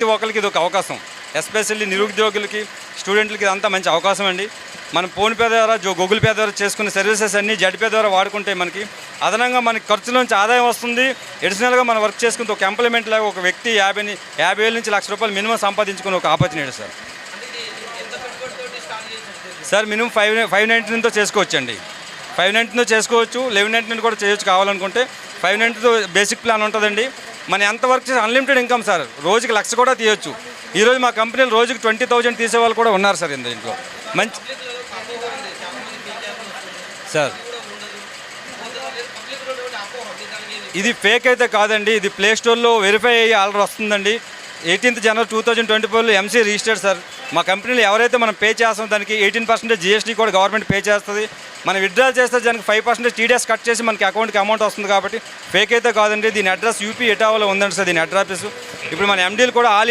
ప్రతి ఒక్కరికి ఇది ఒక అవకాశం, ఎస్పెషల్లీ నిరుద్యోగులకి, స్టూడెంట్లకి ఇదంతా మంచి అవకాశం అండి. మనం ఫోన్పే ద్వారా గూగుల్ పే ద్వారా చేసుకునే సర్వీసెస్ అన్నీ జడ్పే ద్వారా వాడుకుంటే మనకి అదనంగా మనకి ఖర్చులోంచి ఆదాయం వస్తుంది. అడిషనల్గా మనం వర్క్ చేసుకుంటే ఒక ఎంప్లాయ్మెంట్ లాగా ఒక వ్యక్తి 50,000 నుంచి ₹1,00,000 మినిమం సంపాదించుకునే ఒక ఆపర్చునిటీ సార్. సార్ మినిమం 599తో చేసుకోవచ్చండి. 599తో చేసుకోవచ్చు, 1199 కూడా చేయొచ్చు కావాలనుకుంటే. 599తో బేసిక్ ప్లాన్ ఉంటుందండి. మనం ఎంత వర్క్ చేసి అన్లిమిటెడ్ ఇన్కమ్ సార్, రోజుకి 1,00,000 కూడా తీయొచ్చు. ఈరోజు మా కంపెనీలో రోజుకి 20,000 తీసే వాళ్ళు కూడా ఉన్నారు సార్ ఇంట్లో. మంచి సార్ ఇది ఫేక్ అయితే కాదండి, ఇది ప్లే స్టోర్లో వెరిఫై అయ్యి ఆర్డర్ వస్తుందండి. 18th January 2024లో ఎంసీ రిజిస్టర్డ్ సార్. మా కంపెనీలో ఎవరైతే మనం పే చేస్తామో దానికి 18% జీఎస్టీ కూడా గవర్నమెంట్ పే చేస్తుంది. మనం విత్డ్రా చేస్తే దానికి 5% టీడీఎస్ కట్ చేసి మనకి అకౌంట్కి అమౌంట్ వస్తుంది. కాబట్టి ఫేక్ అయితే కాదండి. దీని అడ్రస్ యూపీ ఎటావాలో ఉందండి సార్, దీని అడ్రస్. ఇప్పుడు మన ఎండీలు కూడా